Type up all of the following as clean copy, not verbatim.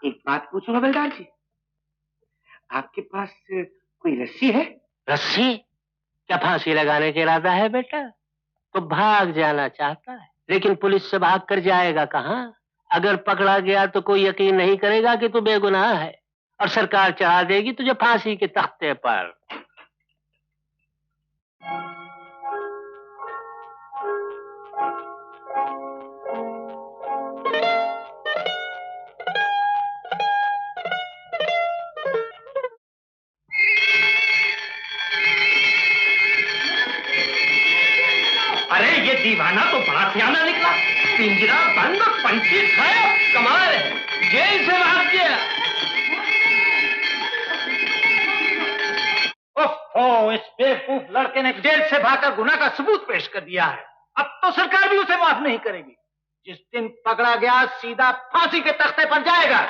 एक बात पूछूं हवलदार जी, आपके पास कोई रस्सी है? रस्सी? क्या फांसी लगाने का इरादा है बेटा? तो भाग जाना चाहता है, लेकिन पुलिस से भाग कर जाएगा कहाँ? अगर पकड़ा गया तो कोई यकीन नहीं करेगा कि तू बेगुनाह है और सरकार चढ़ा देगी तुझे फांसी के तख्ते पर। अरे ये दीवाना तो बड़ा सियाना निकला। पिंजरा बंद, पंछी गायब। कमाल है, जेल से भाग गया। ओहो, इस बेवकूफ लड़के ने जेल से भागकर गुनाह का सबूत पेश कर दिया है। अब तो सरकार भी उसे माफ नहीं करेगी। जिस दिन पकड़ा गया सीधा फांसी के तख्ते पर जाएगा।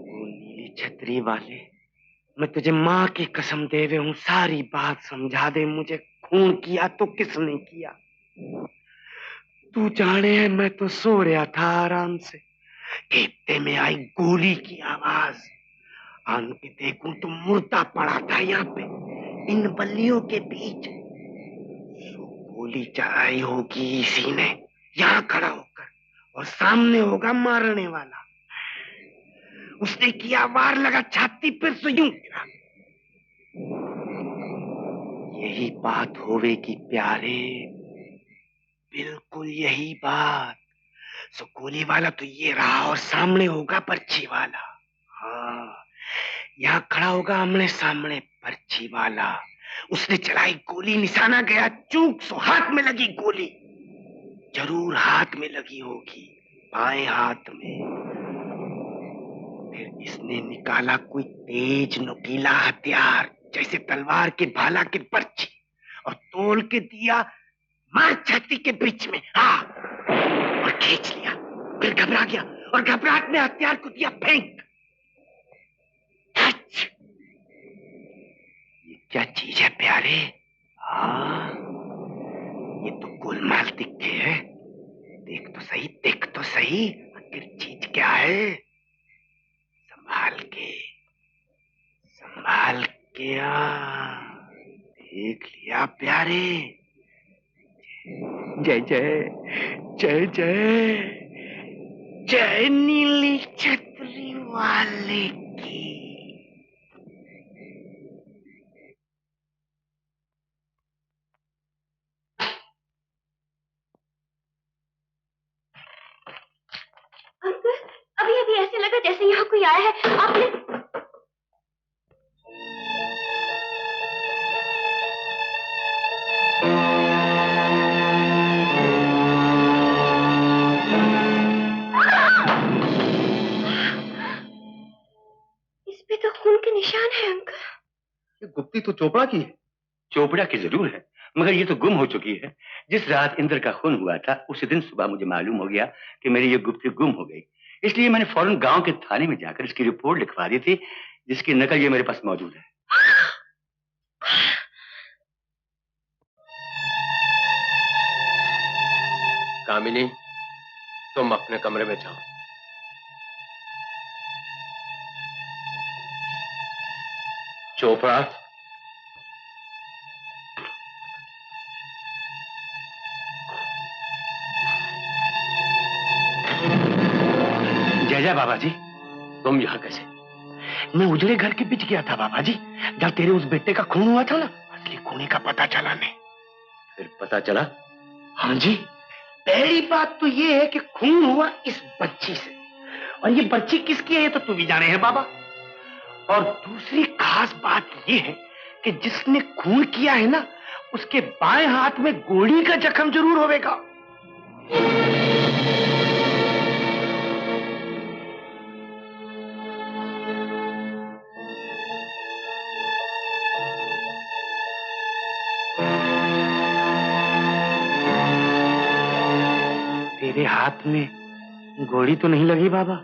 वो नीली छतरी वाले, मैं तुझे माँ की कसम देवे हूँ, सारी बात समझा दे मुझे। खून किया तो किसने किया? तू जाने है, मैं तो सो रहा था आराम से, खेते में आई गोली की आवाज। आन के देखूं तो मुर्दा पड़ा था यहाँ पे, इन बल्लियों के बीच। सो गोली चलाई होगी इसी ने, यहाँ खड़ा होकर, और सामने होगा मारने वाला। उसने किया वार, लगा छाती पर, सो यूं गिरा। यही बात होवेगी प्यारे, बिल्कुल यही बात। सो गोली वाला तो ये रहा, और सामने होगा पर्ची वाला। हाँ, यहाँ खड़ा होगा आमने सामने पर्ची वाला। उसने चलाई गोली, निशाना गया चूक, सो हाथ में लगी गोली। जरूर हाथ में लगी होगी, बाएं हाथ में। फिर इसने निकाला कोई तेज नुकीला हथियार, जैसे तलवार के भाला की पर्ची, और तोल के दिया मार छाती के बीच में। हाँ, और खींच लिया। फिर घबरा गया और घबराहट में हथियार को दिया फेंक। ये क्या चीज है प्यारे? हाँ, ये तो गोलमाल दिखे है। देख तो सही, देख तो सही, आखिर चीज क्या है? संभाल के, संभाल के। देख लिया प्यारे। जय जय जय जय जय नीली छतरी वाले की। अंकल, अभी अभी ऐसे लगा जैसे यहाँ कोई आया है। आपने इस पे तो खून के निशान है अंकल। ये गुप्ती तो चोपड़ा की है। चोपड़ा की जरूर है, मगर ये तो गुम हो चुकी है। जिस रात इंद्र का खून हुआ था उसी दिन सुबह मुझे मालूम हो गया कि मेरी ये गुप्ती गुम हो गई। इसलिए मैंने फौरन गांव के थाने में जाकर इसकी रिपोर्ट लिखवा दी थी, जिसकी नकल ये मेरे पास मौजूद है। कामिनी, तुम अपने कमरे में जाओ। चोपड़ा, जय जय बाबा जी। तुम यहाँ कैसे? मैं उजड़े घर के बीच गया था बाबा जी, जब तेरे उस बेटे का खून हुआ था ना, असली खूनी का पता चला नहीं। फिर पता चला? हाँ जी। पहली बात तो ये है कि खून हुआ इस बच्ची से, और ये बच्ची किसकी है ये तो तू भी जाने है बाबा। और दूसरी खास बात ये है कि जिसने खून किया है ना, उसके बाएं हाथ में गोली का जख्म जरूर होगा। तेरे हाथ में गोली तो नहीं लगी बाबा?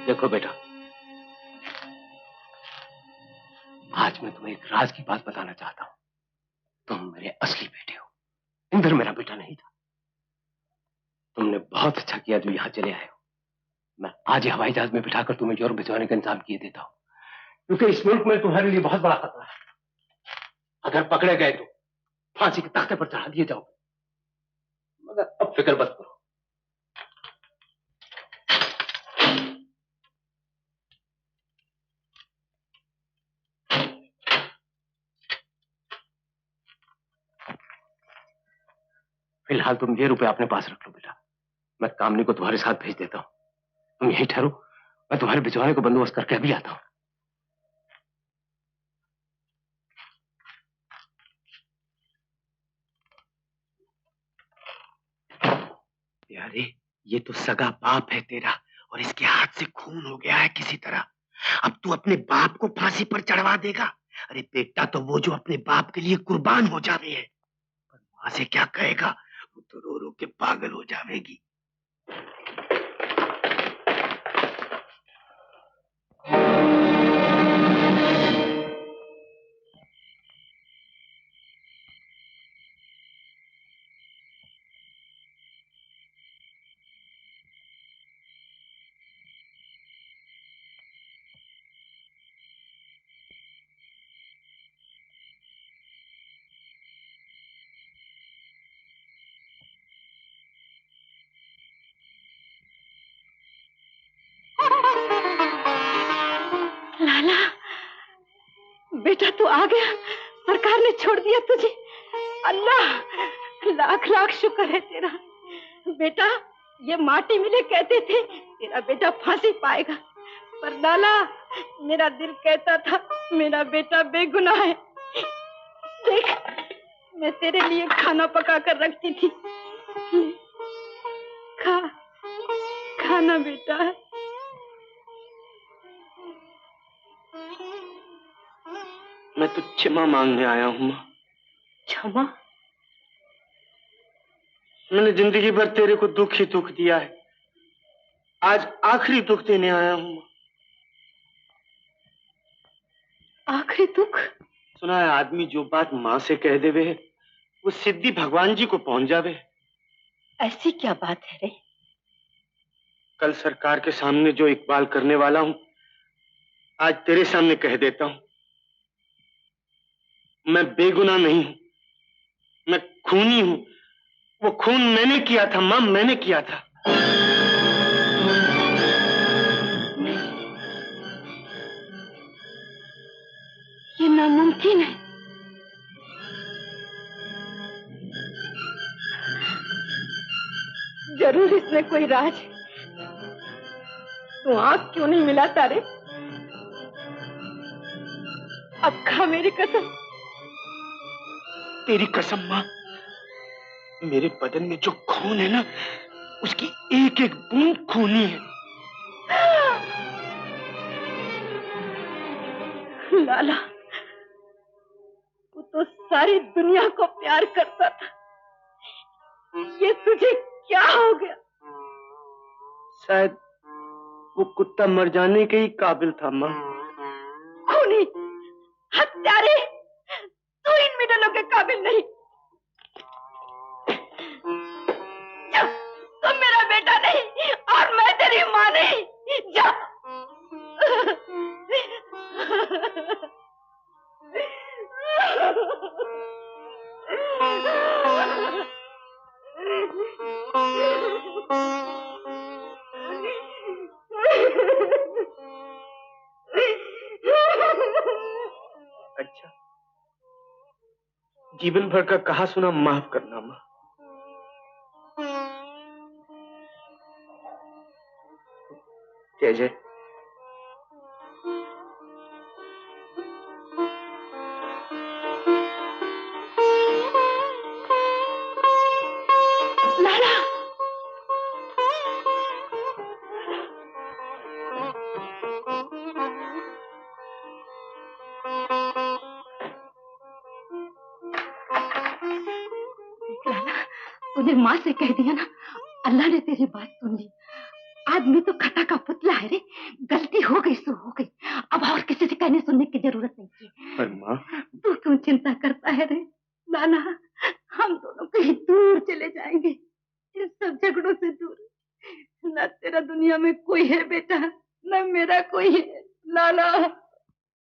देखो बेटा, आज मैं तुम्हें एक राज की बात बताना चाहता हूं। मेरे असली बेटे हो। इंदर मेरा बेटा नहीं था। तुमने बहुत अच्छा किया जो यहाँ चले आए हो। मैं आज ही हवाई जहाज में बिठाकर तुम्हें यूरोप भिजवाने का इंतजाम किए देता हूँ, क्योंकि इस मुल्क में तुम्हारे लिए बहुत बड़ा खतरा है। अगर पकड़े गए तो फांसी के तख्ते पर चढ़ा दिए जाओगे। मगर अब फिक्र मत करो। फिलहाल तुम ये रुपए अपने पास रख लो बेटा। मैं कामनी को तुम्हारे साथ भेज देता हूँ। तुम यहीं ठहरो, मैं तुम्हारे भिजवाने को बंदोबस्त करके अभी आता हूँ। यारे, ये तो सगा बाप है तेरा और इसके हाथ से खून हो गया है किसी तरह। अब तू अपने बाप को फांसी पर चढ़वा देगा? अरे बेटा तो वो जो अपने बाप के लिए कुर्बान हो जावे है, पर मां से क्या कहेगा? वो तो रो रो के पागल हो जाएगी। लाला, बेटा तू आ गया। सरकार ने छोड़ दिया तुझे। अल्लाह, लाख लाख शुक्र है तेरा। बेटा, ये माटी मिले कहते थे तेरा बेटा फांसी पाएगा, पर लाला मेरा दिल कहता था मेरा बेटा बेगुनाह है। देख, मैं तेरे लिए खाना पका कर रखती थी। खा, खाना बेटा। मैं तो क्षमा मांगने आया हूँ माँ। क्षमा? मैंने जिंदगी भर तेरे को दुख ही दुख दिया है। आज आखिरी दुख देने आया हूँ माँ। आखिरी दुख? सुना है आदमी जो बात माँ से कह देवे है वो सिद्धि भगवान जी को पहुंच जावे। ऐसी क्या बात है रे? कल सरकार के सामने जो इकबाल करने वाला हूँ, आज तेरे सामने कह देता हूँ। मैं बेगुनाह नहीं हूं, मैं खूनी हूं। वो खून मैंने किया था मां, मैंने किया था। ये नामुमकिन है। जरूर इसमें कोई राज है। तू आंख क्यों नहीं मिलाता रे? अब खा मेरी कसम। तेरी कसम मां, मेरे बदन में जो खून है ना, उसकी एक एक बूंद खूनी है। लाला, तू तो सारी दुनिया को प्यार करता था। ये तुझे क्या हो गया? शायद वो कुत्ता मर जाने के ही काबिल था मां। खूनी, हत्यारे, तू इन मिडलों के काबिल नहीं। तुम मेरा बेटा नहीं और मैं तेरी मां नहीं। जा। अच्छा, जीवन भर का कहा सुना माफ करना मां। जय जय। लाला, तूने माँ से कह दिया ना, अल्लाह ने तेरी बात सुन ली। आदमी तो खता का पुतला है रे। गलती हो गई सो हो गई। अब और किसी से कहने सुनने की जरूरत नहीं है। पर माँ, तू क्यों चिंता करता है रे? लाला, हम दोनों कहीं दूर चले जाएंगे, इन सब झगड़ों से दूर। न तेरा दुनिया में कोई है बेटा, न मेरा कोई है लाला।